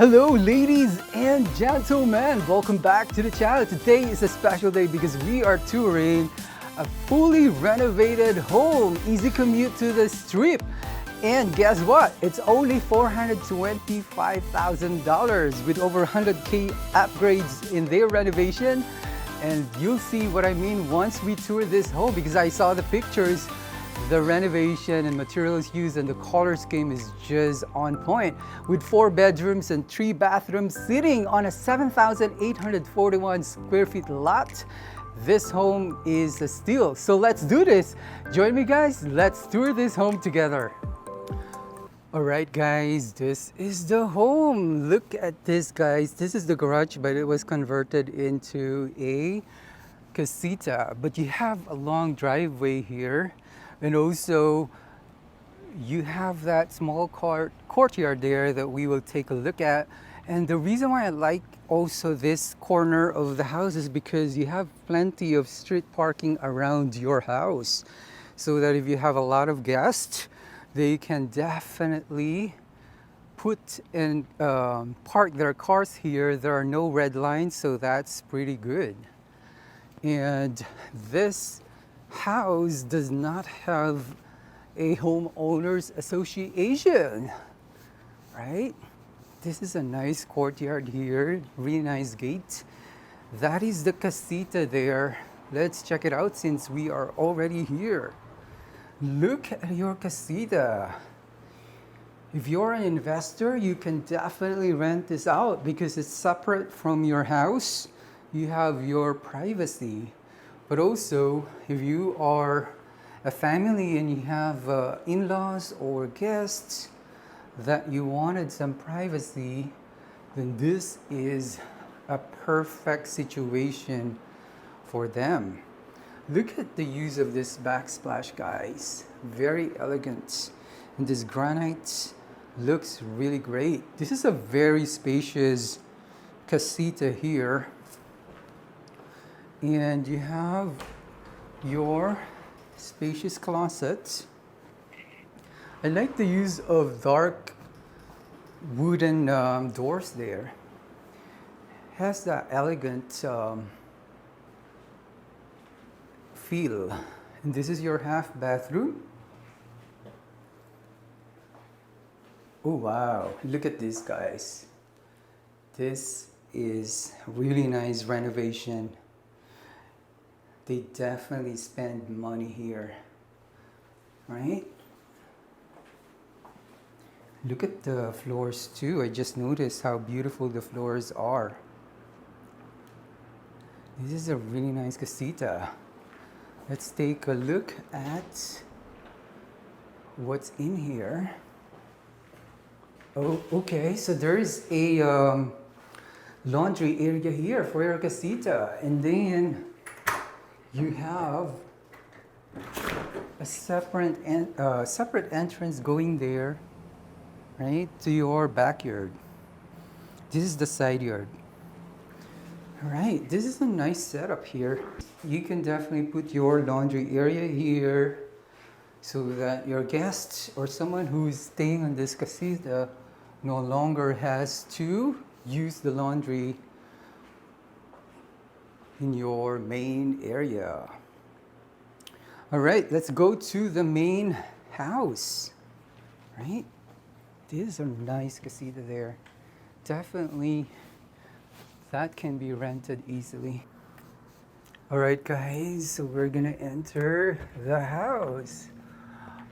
Hello ladies and gentlemen, welcome back to the channel. Today is a special day because we are touring a fully renovated home, easy commute to the strip. And guess what? It's only $425,000 with over 100K upgrades in their renovation. And you'll see what I mean once we tour this home because I saw the pictures. The renovation and materials used and the color scheme is just on point. With 4 bedrooms and 3 bathrooms sitting on a 7,841 square feet lot, this home is a steal. So let's do this. Join me guys, let's tour this home together. Alright guys, this is the home. Look at this guys. This is the garage, but it was converted into a Casita. But you have a long driveway here. And also, you have that small courtyard there that we will take a look at. And the reason why I like also this corner of the house is because you have plenty of street parking around your house. So that if you have a lot of guests, they can definitely put and park their cars here. There are no red lines, so that's pretty good. And this house does not have a homeowners association, right? This is a nice courtyard here, really nice gate. That is the Casita there. Let's check it out since we are already here. Look at your Casita. If you're an investor, you can definitely rent this out because it's separate from your house. You have your privacy. But also, if you are a family and you have in-laws or guests that you wanted some privacy, then this is a perfect situation for them. Look at the use of this backsplash, guys. Very elegant. And this granite looks really great. This is a very spacious Casita here. And you have your spacious closet. I like the use of dark wooden doors there. Has that elegant feel. And this is your half bathroom. Oh wow, look at this guys. This is really nice renovation. They definitely spend money here, right? Look at the floors too. I just noticed how beautiful the floors are. This is a really nice Casita. Let's take a look at what's in here. Oh, okay, so there is a laundry area here for your Casita, and then you have a separate entrance going there, right, to your backyard. This is the side yard. All right, this is a nice setup here. You can definitely put your laundry area here so that your guests or someone who is staying on this Casita no longer has to use the laundry in your main area. All right, let's go to the main house, right? This is a nice Casita there. Definitely that can be rented easily. All right guys, so we're gonna enter the house.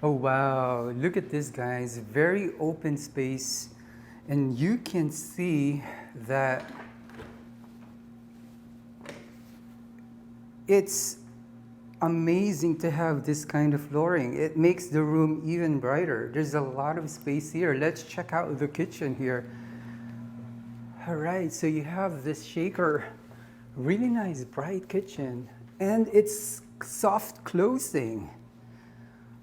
Oh wow, look at this guys, very open space. And you can see that it's amazing to have this kind of flooring. It makes the room even brighter. There's a lot of space here. Let's check out the kitchen here. All right, so you have this shaker. Really nice, bright kitchen. And it's soft closing.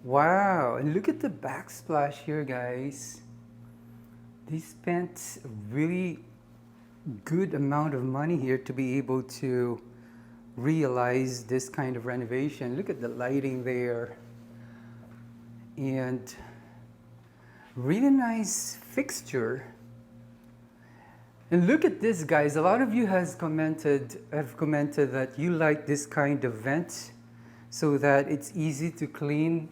Wow, and look at the backsplash here, guys. They spent a really good amount of money here to be able to realize this kind of renovation. Look at the lighting there. And really nice fixture. And look at this, guys. A lot of you have commented that you like this kind of vent so that it's easy to clean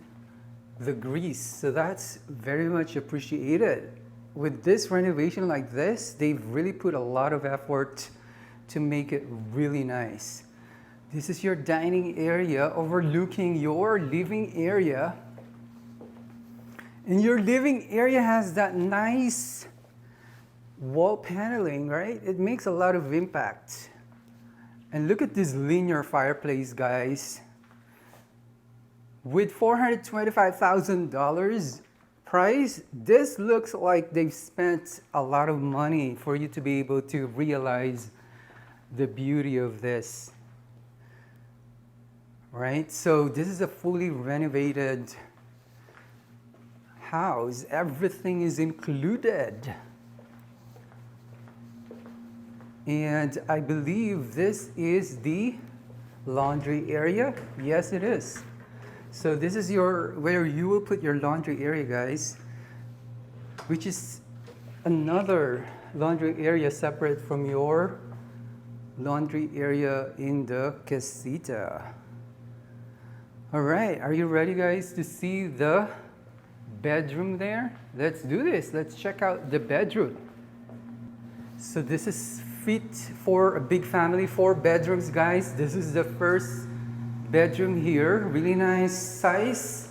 the grease. So that's very much appreciated. With this renovation like this, they've really put a lot of effort to make it really nice. This is your dining area overlooking your living area. And your living area has that nice wall paneling, right? It makes a lot of impact. And look at this linear fireplace, guys. With $425,000 price, this looks like they've spent a lot of money for you to be able to realize the beauty of this. Right? So this is a fully renovated house. Everything is included. And I believe this is the laundry area. Yes, it is. So this is where you will put your laundry area, guys, which is another laundry area separate from your laundry area in the Casita. All right, are you ready, guys, to see the bedroom there? Let's do this. Let's check out the bedroom. So this is fit for a big family, 4 bedrooms, guys. This is the first bedroom here, really nice size.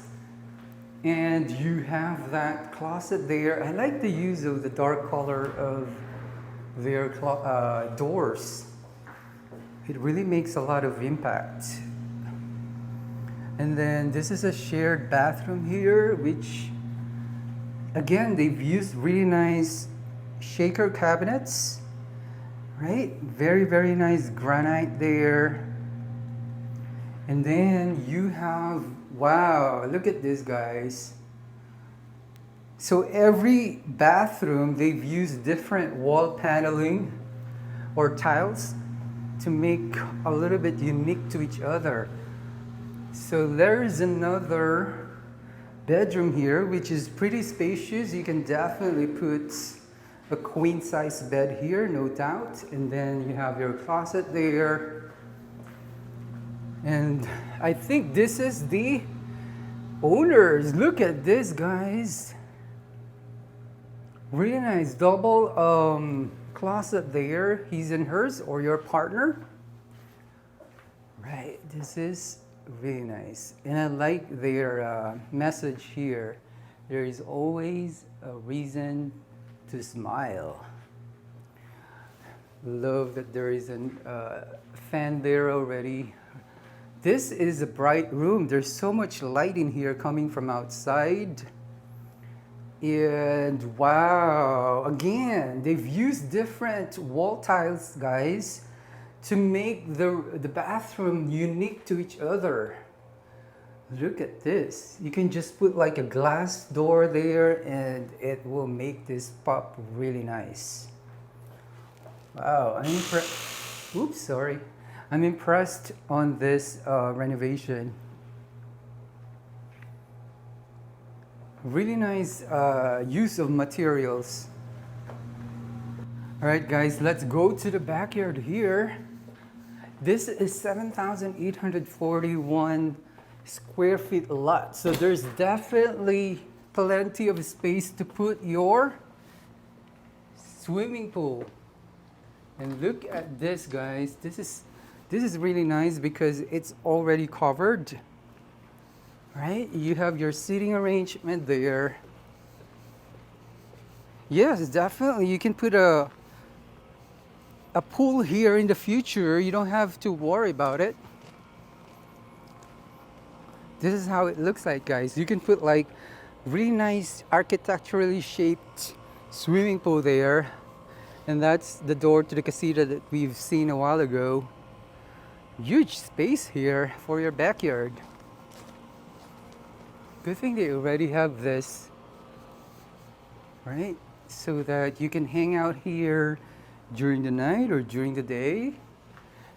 And you have that closet there. I like the use of the dark color of their doors. It really makes a lot of impact. And then this is a shared bathroom here, which again, they've used really nice shaker cabinets. Right? Very, very nice granite there. And then you have, wow, look at this, guys. So every bathroom, they've used different wall paneling or tiles to make a little bit unique to each other. So there's another bedroom here, which is pretty spacious. You can definitely put a queen size bed here, no doubt. And then you have your closet there. And I think this is the owners. Look at this, guys. Really nice double closet there. His and hers, or your partner. Right, this is really nice. And I like their message here. There is always a reason to smile. Love that there is a fan there already. This is a bright room. There's so much light in here coming from outside. And wow, again, they've used different wall tiles, guys, to make the bathroom unique to each other. Look at this. You can just put like a glass door there and it will make this pop really nice. Wow, I'm impressed. Oops, sorry. I'm impressed on this renovation. Really nice use of materials. All right, guys, let's go to the backyard here. This is 7,841 square feet lot. So there's definitely plenty of space to put your swimming pool. And look at this, guys. This is really nice because it's already covered. Right? You have your seating arrangement there. Yes, definitely. You can put a pool here in the future. You don't have to worry about it. This is how it looks like, guys. You can put like really nice architecturally shaped swimming pool there. And that's the door to the Casita that we've seen a while ago. Huge space here for your backyard. Good thing they already have this, right? So that you can hang out here during the night or during the day.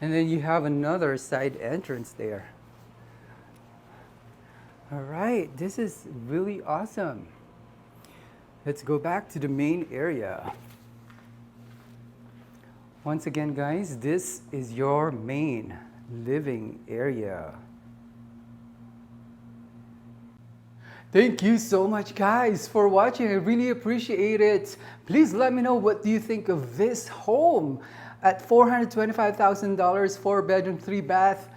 And then you have another side entrance there. All right, this is really awesome. Let's go back to the main area. Once again, guys, this is your main living area. Thank you so much, guys, for watching. I really appreciate it. Please let me know, what do you think of this home at $425,000, 4-bedroom, 3-bath.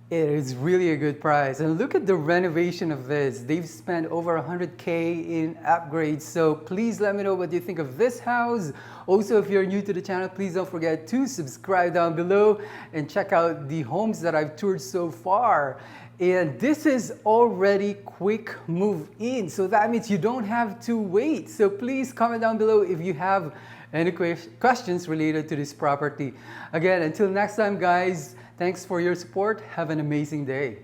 It is really a good price. And look at the renovation of this. They've spent over $100K in upgrades. So please let me know what you think of this house. Also, if you're new to the channel, please don't forget to subscribe down below and check out the homes that I've toured so far. And this is already quick move in. So that means you don't have to wait. So please comment down below if you have any questions related to this property. Again, until next time, guys, thanks for your support. Have an amazing day.